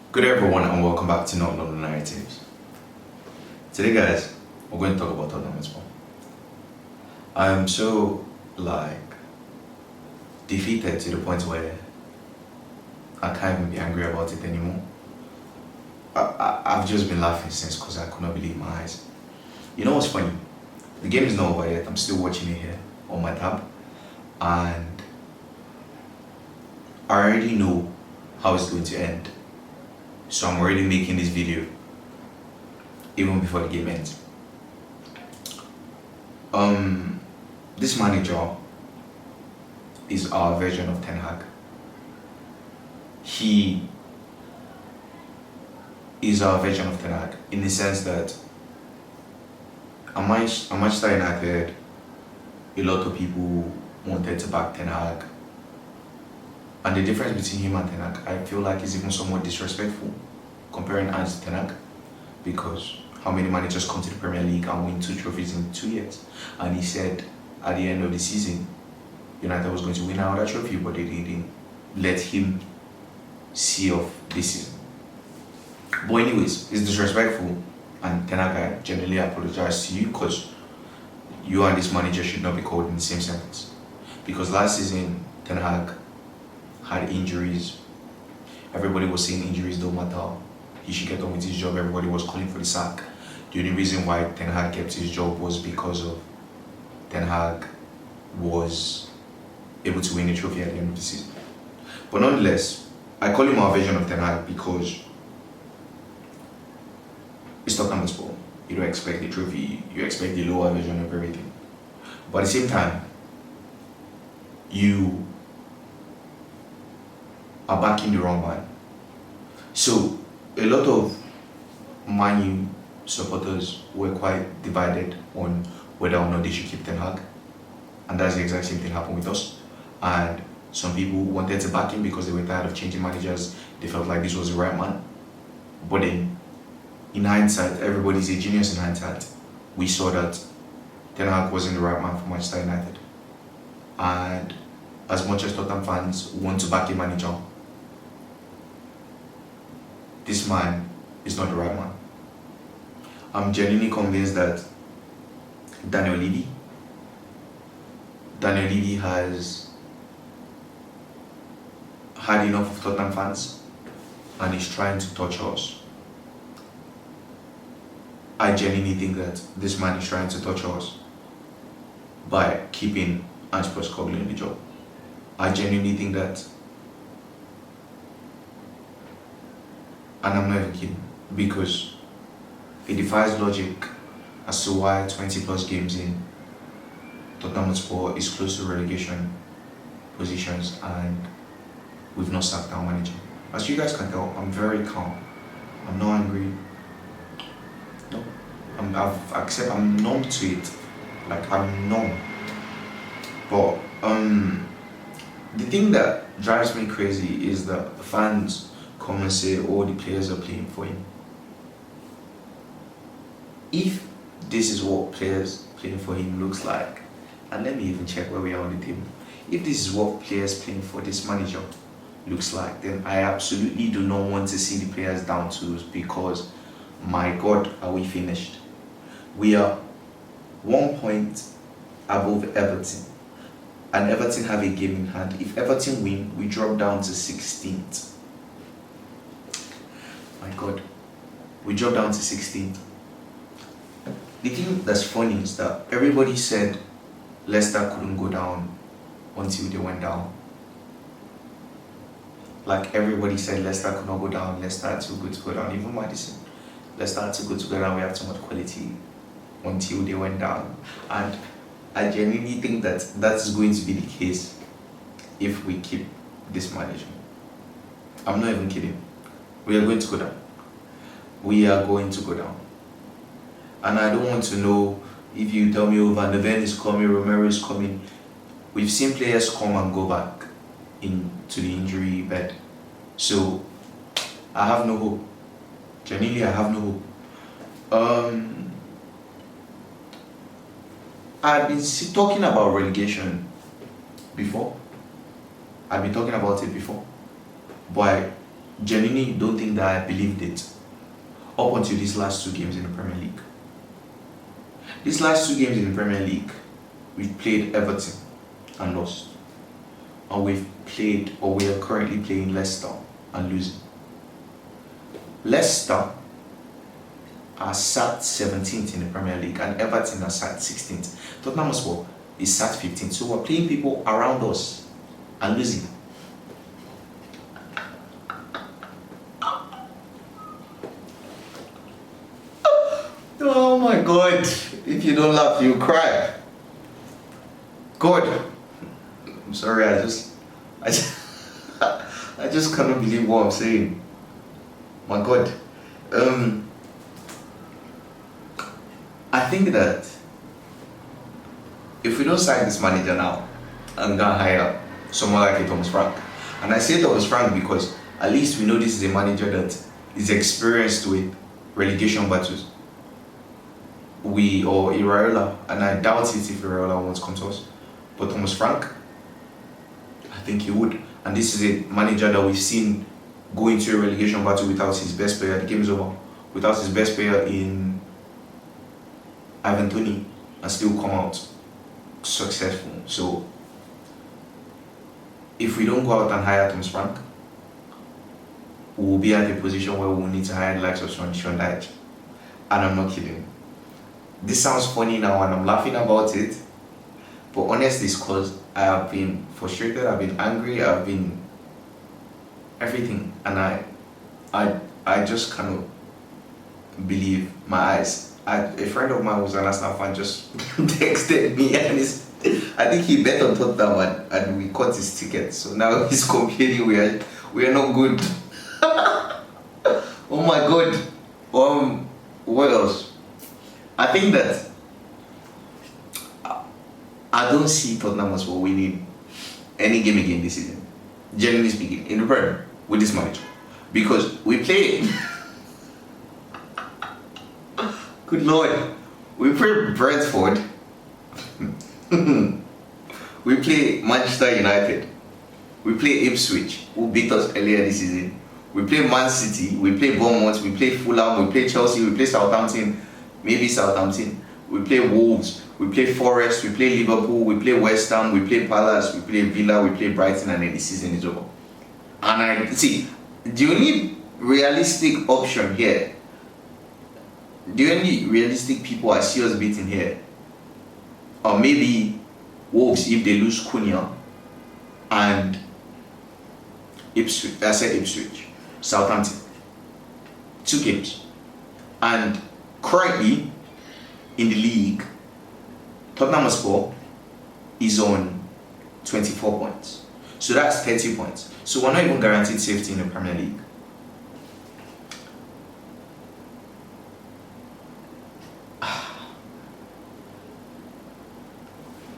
Good day everyone and welcome back to Not London Narratives. Today guys, we're going to talk about Tottenham as well. I am so defeated to the point where I can't even be angry about it anymore. I've just been laughing since because I could not believe my eyes. You know what's funny? The game is not over yet. I'm still watching it here on my tab and I already know how it's going to end. So I'm already making this video even before the game ends. This manager is our version of Ten Hag. He is our version of Ten Hag in the sense that at Manchester United, a lot of people wanted to back Ten Hag. And the difference between him and Ten Hag, I feel like is even somewhat disrespectful comparing Ange to Ten Hag, because how many managers come to the Premier League and win 2 trophies in 2 years? And he said at the end of the season, United was going to win another trophy, but they didn't let him see off this season. But anyways, it's disrespectful, and Ten Hag, I genuinely apologize to you because you and this manager should not be called in the same sentence. Because last season, Ten Hag had injuries. Everybody was saying injuries don't matter. He should get on with his job. Everybody was calling for the sack. The only reason why Ten Hag kept his job was because of Ten Hag was able to win a trophy at the end of the season. But nonetheless, I call him our version of Ten Hag because it's Tottenham Hotspur. You don't expect the trophy. You expect the lower version of everything. But at the same time, you are backing the wrong man. So a lot of Man U supporters were quite divided on whether or not they should keep Ten Hag, and that's the exact same thing happened with us. And some people wanted to back him because they were tired of changing managers. They felt like this was the right man. But then, in hindsight, everybody's a genius in hindsight. We saw that Ten Hag wasn't the right man for Manchester United. And as much as Tottenham fans want to back a manager, this man is not the right man. I'm genuinely convinced that Daniel Levy has had enough of Tottenham fans and is trying to torture us. I genuinely think that this man is trying to torture us by keeping Ange Postecoglou in the job. I genuinely think that, and I'm not even kidding, because it defies logic as to why 20 plus games in, Tottenham Hotspur is close to relegation positions and we've not sacked our manager. As you guys can tell, I'm very calm. I'm not angry. No, I'm numb to it. Like, I'm numb. But the thing that drives me crazy is that fans come and say all the players are playing for him. If this is what players playing for him looks like, and let me even check where we are on the table. If this is what players playing for this manager looks like, then I absolutely do not want to see the players down tools, because my God, are we finished? We are 1 point above Everton, and Everton have a game in hand. If Everton win, we drop down to 16th. My God, we drop down to 16th. The thing that's funny is that everybody said Leicester couldn't go down until they went down. Like, everybody said Leicester could not go down, Leicester are too good to go down. Even Madison, Leicester are too good to go down, we have too much quality, until they went down. And I genuinely think that that's going to be the case if we keep this management. I'm not even kidding. We are going to go down. We are going to go down. And I don't want to know if you tell me, oh, Van de Ven is coming, Romero is coming. We've seen players come and go back into the injury bed. So I have no hope. Genuinely, I have no hope. I've been talking about relegation before. I've been talking about it before. But genuinely don't think that I believed it up until these last 2 games in the Premier League. These last 2 games in the Premier League, we've played Everton and lost. And we are currently playing Leicester and losing. Leicester are sat 17th in the Premier League and Everton are sat 16th. Tottenham Hotspur is sat 15th. So we're playing people around us and losing. Oh my God, if you don't laugh, you cry. God, I'm sorry, I just I just cannot believe what I'm saying. My God. I think that if we don't sign this manager now and gonna hire someone like a Thomas Frank, and I say Thomas Frank because at least we know this is a manager that is experienced with relegation battles. Or Iraola, and I doubt it if Iraola wants to come to us, but Thomas Frank, I think he would. And this is a manager that we've seen go into a relegation battle without his best player. The game is over. Without his best player in Ivan Toney, and still come out successful. So if we don't go out and hire Thomas Frank, we'll be at a position where we'll need to hire the likes of Sean Dyche. And I'm not kidding. This sounds funny now and I'm laughing about it, but honestly it's because I have been frustrated, I've been angry, I've been everything, and I just cannot believe my eyes. A friend of mine who's an Arsenal fan just texted me and I think he bet on Tottenham and we cut his ticket, so now he's complaining we are not good. Oh my God. What else? I think that I don't see Tottenham as well winning any game again this season, generally speaking, in the Premier with this manager, because we play. Good Lord, we play Brentford. We play Manchester United. We play Ipswich, who beat us earlier this season. We play Man City. We play Bournemouth. We play Fulham. We play Chelsea. We play Southampton. Maybe Southampton. We play Wolves. We play Forest. We play Liverpool. We play West Ham. We play Palace. We play Villa. We play Brighton, and then the season is over. And I see the only realistic option here. The only realistic people I see us beating here, or maybe Wolves if they lose Cunha, and Ipswich. I said Ipswich, Southampton. 2 games, and currently in the league, Tottenham Hotspur is on 24 points. So that's 30 points. So we're not even guaranteed safety in the Premier League.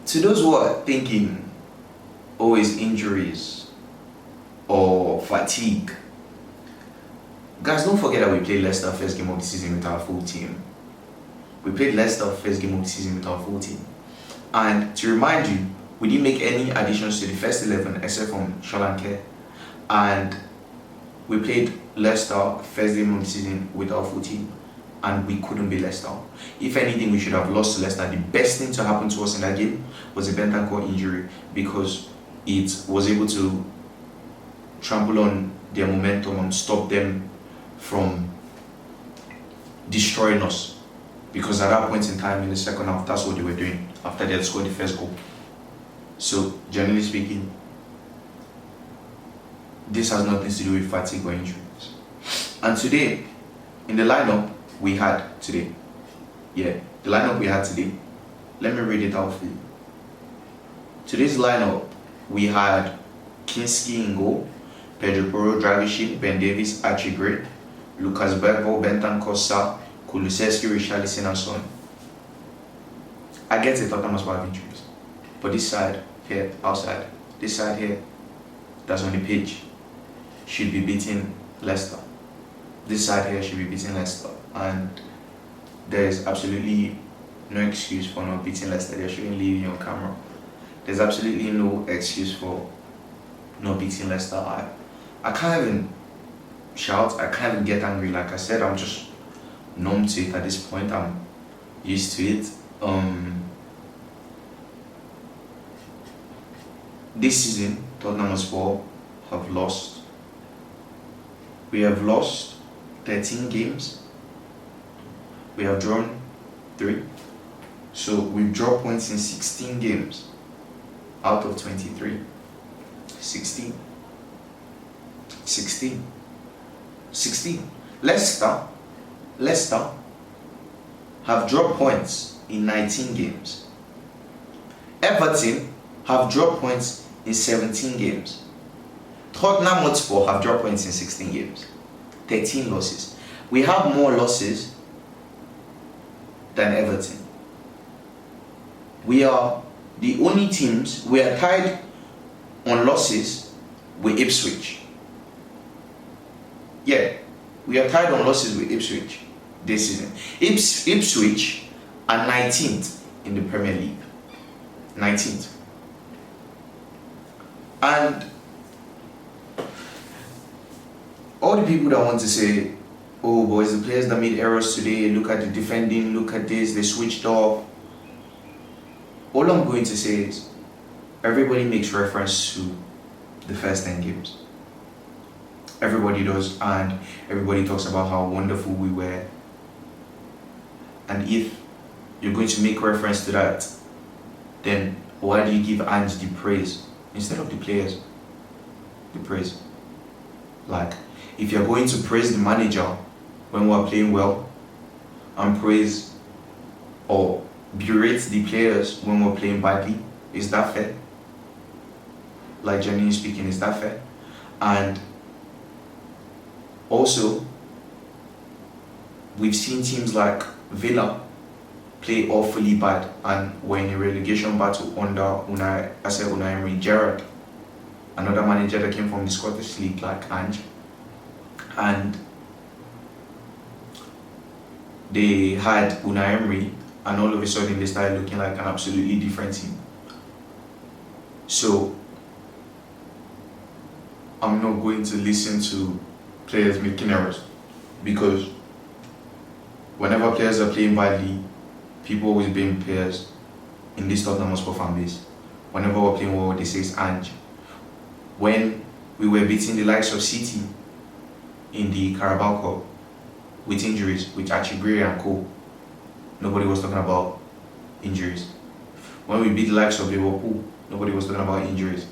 To those who are thinking, always injuries or fatigue, guys, don't forget that we played Leicester first game of the season with our full team. We played Leicester first game of the season with our full team. And to remind you, we didn't make any additions to the first 11 except from Solanke. And we played Leicester first game of the season with our full team. And we couldn't beat Leicester. If anything, we should have lost to Leicester. The best thing to happen to us in that game was a Bentancur injury, because it was able to trample on their momentum and stop them from destroying us. Because at that point in time in the second half, that's what they were doing after they had scored the first goal. So, generally speaking, this has nothing to do with fatigue or injuries. And today, in the lineup we had today, let me read it out for you. Today's lineup, we had Kinski in goal, Pedro Porro, Dragic, Ben Davies, Archie Gray, Lucas Bergvall, Bentancur, Sarr, Kulusevski, Richarlison, and so on. I get it, Tottenham must have injuries, but this side here, outside, this side here, that's on the pitch, should be beating Leicester. This side here should be beating Leicester, and there is absolutely no excuse for not beating Leicester. They shouldn't leave you on camera. There's absolutely no excuse for not beating Leicester. I can't even shout. I can't even get angry. Like I said, I'm just numb to it at this point. I'm used to it. This season, Tottenham Hotspur have lost. We have lost 13 games. We have drawn 3. So we've dropped points in 16 games out of 23. 16. Leicester have dropped points in 19 games. Everton have dropped points in 17 games. Tottenham Hotspur have dropped points in 16 games. 13 losses. We have more losses than Everton. We are the only teams, we are tied on losses with Ipswich. Yeah, we are tied on losses with Ipswich this season. Ipswich are 19th in the Premier League. 19th. And all the people that want to say, oh boys, the players that made errors today, look at the defending, look at this, they switched off. All I'm going to say is, everybody makes reference to the first 10 games. Everybody does, and everybody talks about how wonderful we were. And if you're going to make reference to that, then why do you give Ange the praise instead of the players? The praise. Like, if you're going to praise the manager when we're playing well, and praise or berate the players when we're playing badly, is that fair? Like, genuinely speaking, is that fair? And also, we've seen teams like Villa play awfully bad and were in a relegation battle under Unai Emery Gerrard, another manager that came from the Scottish League like Ange. And they had Unai Emery, and all of a sudden they started looking like an absolutely different team. So I'm not going to listen to players making errors, because whenever players are playing badly, people always blame players in this Tottenham Hotspur fan base. Whenever we're playing well, they say it's Ange. When we were beating the likes of City in the Carabao Cup with injuries, with Achibiri and co, nobody was talking about injuries. When we beat the likes of Liverpool, nobody was talking about injuries.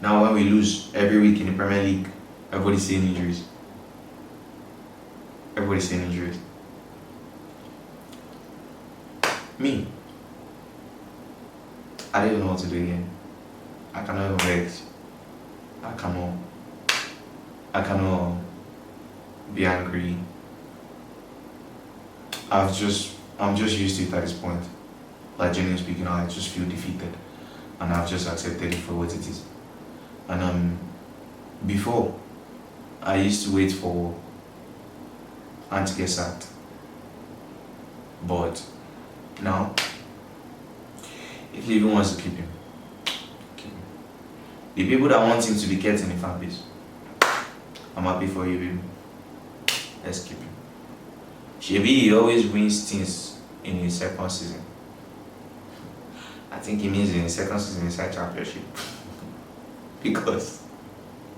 Now when we lose every week in the Premier League, everybody's saying injuries. Everybody's saying injuries. Me, I don't even know what to do again. I cannot even vex. I cannot be angry. I'm just used to it at this point. Like, genuinely speaking, I just feel defeated, and I've just accepted it for what it is. And before, I used to wait for Ange to get sacked, but now, if he even wants to keep him, the people that want him to be kept in the fan base, I'm happy for you, baby. Let's keep him. Shebi, he always wins things in his second season. I think he means in his second season inside championship. Because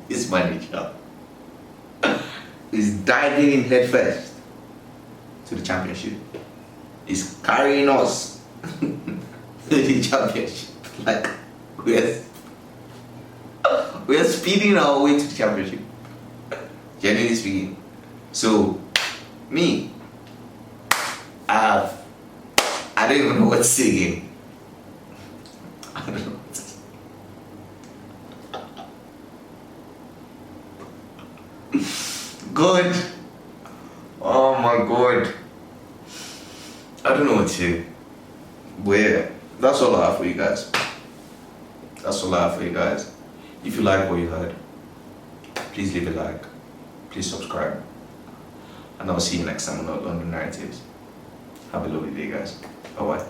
his manager is diving in head first to the championship. He's carrying us to the championship. Like, we're speeding our way to the championship. Genuinely speaking. So, me, I don't even know what to say again. I don't know what to say. God. Oh my God. I don't know what to say. But yeah, that's all I have for you guys. That's all I have for you guys. If you like what you heard, please leave a like. Please subscribe. And I'll see you next time on London Narratives. Have a lovely day, guys. Bye-bye.